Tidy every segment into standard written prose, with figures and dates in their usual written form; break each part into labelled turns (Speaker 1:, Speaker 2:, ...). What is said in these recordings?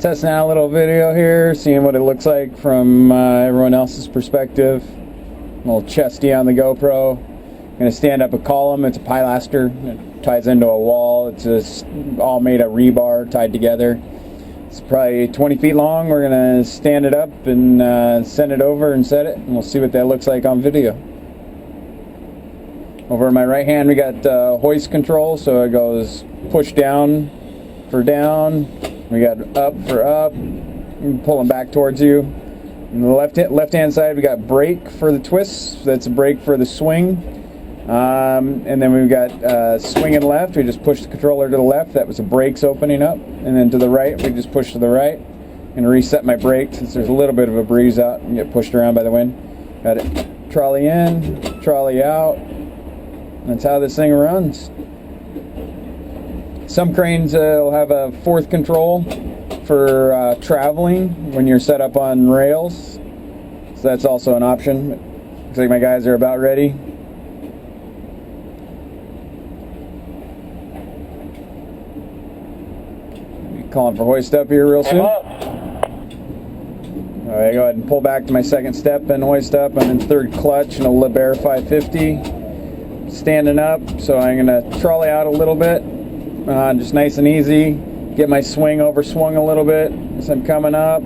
Speaker 1: Testing out a little video here, seeing what it looks like from everyone else's perspective. A little chesty on the GoPro. I'm going to stand up a column. It's a pilaster. It ties into a wall. It's just all made of rebar tied together. It's probably 20 feet long. We're going to stand it up and send it over and set it, and we'll see what that looks like on video. Over in my right hand we got hoist control, so it goes push down for down. We got up for up, pulling back towards you. On the left hand side we got brake for the twist. That's a brake for the swing. And then we've got swing and left. We just push the controller to the left. That was the brakes opening up. And then to the right, we just push to the right. I'm going to reset my brake since there's a little bit of a breeze out and get pushed around by the wind. Got it. Trolley in, trolley out. That's how this thing runs. Some cranes will have a fourth control for traveling when you're set up on rails. So that's also an option. Looks like my guys are about ready. Calling for hoist up here real soon. Alright, go ahead and pull back to my second step and hoist up. I'm in third clutch in a Liebherr 550. Standing up, so I'm going to trolley out a little bit. Just nice and easy. Get my swing over swung a little bit as I'm coming up.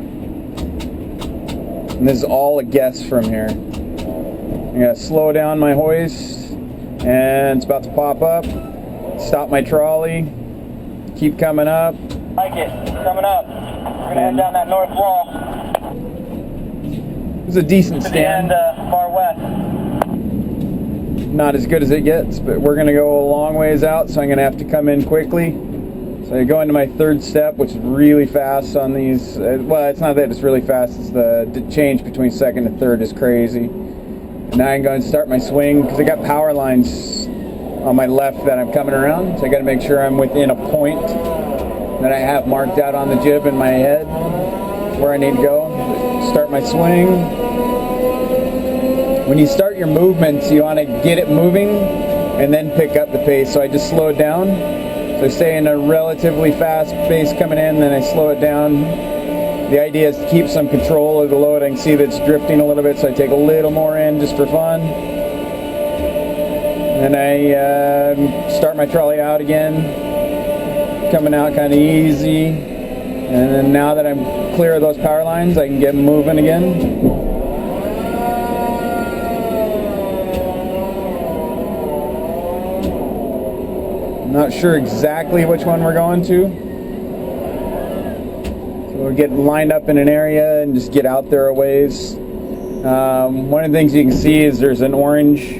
Speaker 1: And this is all a guess from here. I'm going to slow down my hoist, and it's about to pop up. Stop my trolley. Keep coming up.
Speaker 2: Like it. Coming up. We're going to head down that north wall.
Speaker 1: It was a decent stand.
Speaker 2: To the end, far west.
Speaker 1: Not as good as it gets, but we're going to go a long ways out, so I'm going to have to come in quickly. So I go into my third step, which is really fast on these. Well, it's not that it's really fast. It's the change between second and third is crazy. And now I'm going to start my swing because I got power lines on my left that I'm coming around. So I got to make sure I'm within a point that I have marked out on the jib in my head where I need to go. Start my swing. When you start your movements, you want to get it moving and then pick up the pace. So I just slow it down. So I stay in a relatively fast pace coming in, then I slow it down. The idea is to keep some control of the load. I can see that it's drifting a little bit, so I take a little more in just for fun. And I start my trolley out again, coming out kind of easy. And then now that I'm clear of those power lines, I can get moving again. Not sure exactly which one we're going to. So we'll get lined up in an area and just get out there a ways. One of the things you can see is there's an orange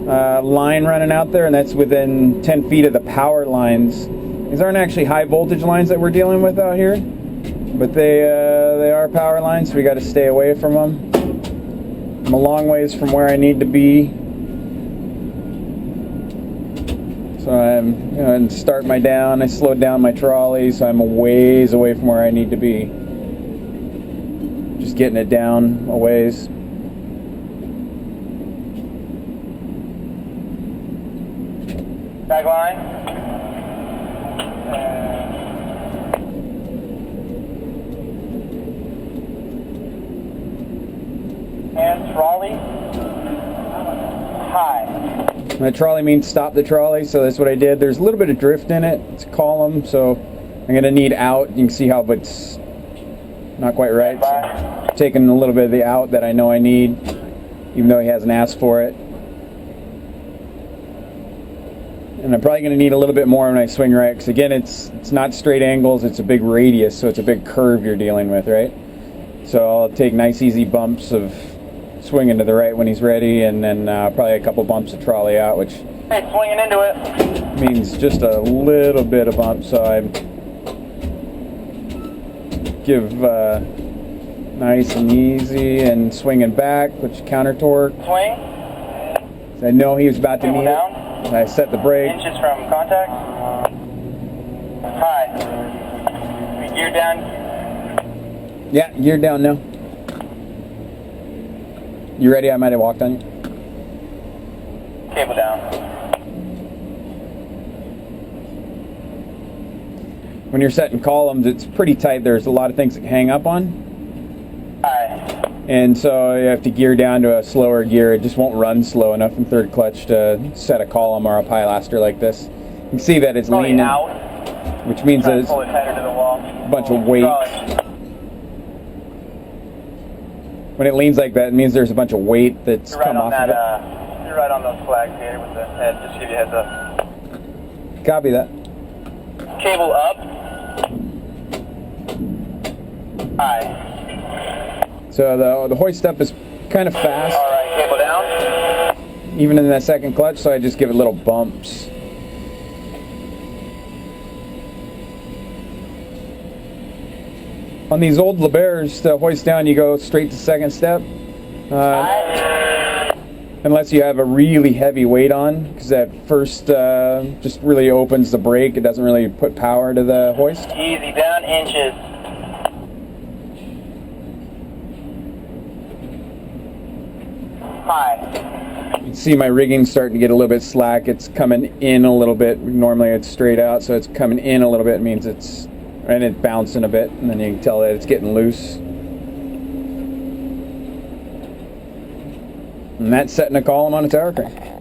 Speaker 1: line running out there, and that's within 10 feet of the power lines. These aren't actually high voltage lines that we're dealing with out here, but they are power lines, so we got to stay away from them. I'm a long ways from where I need to be. So I'm going to start my down. I slowed down my trolley, so I'm a ways away from where I need to be. Just getting it down a ways.
Speaker 2: Tag line. And trolley. High.
Speaker 1: My trolley means stop the trolley, so that's what I did. There's a little bit of drift in it. It's a column, so I'm going to need out. You can see how it's not quite right. So taking a little bit of the out that I know I need, even though he hasn't asked for it. And I'm probably going to need a little bit more when I swing right, because again, it's not straight angles, it's a big radius, so it's a big curve you're dealing with, right? So I'll take nice easy bumps of swinging to the right when he's ready, and then probably a couple bumps of trolley out, which
Speaker 2: swinging into it
Speaker 1: means just a little bit of bump. So I give nice and easy and swinging back, put your counter torque.
Speaker 2: Swing.
Speaker 1: So I know he was about to meet
Speaker 2: down.
Speaker 1: it. I set the brake.
Speaker 2: Inches from contact. High. Gear down.
Speaker 1: Yeah, gear down now. You ready? I might have walked on you.
Speaker 2: Cable down.
Speaker 1: when you're setting columns, it's pretty tight. There's a lot of things that hang up on.
Speaker 2: Aye.
Speaker 1: And so you have to gear down to a slower gear. It just won't run slow enough in third clutch to set a column or a pilaster like this. You can see that it's
Speaker 2: Probably
Speaker 1: leaning,
Speaker 2: out.
Speaker 1: which means
Speaker 2: Try
Speaker 1: that
Speaker 2: to
Speaker 1: it's
Speaker 2: pull it tighter to the wall.
Speaker 1: a bunch of weight. When it leans like that, it means there's a bunch of weight that's
Speaker 2: You're right
Speaker 1: come
Speaker 2: on
Speaker 1: off
Speaker 2: that.
Speaker 1: of
Speaker 2: You're right on those flags here with the head. Just to give you a heads up.
Speaker 1: it. Copy that.
Speaker 2: Cable up. Aye.
Speaker 1: So the hoist up is kind of fast,
Speaker 2: All right. Cable down.
Speaker 1: even in that second clutch, so I just give it little bumps. On these old LeBairs, to hoist down, you go straight to second step.
Speaker 2: Aye.
Speaker 1: Unless you have a really heavy weight on, because that first just really opens the brake. It doesn't really put power to the hoist.
Speaker 2: Easy. Down inches. High.
Speaker 1: You can see my rigging starting to get a little bit slack. It's coming in a little bit. Normally it's straight out, so it's coming in a little bit. It means it's, and it's bouncing a bit, and then you can tell that it's getting loose. And that's setting a column on a tower crane.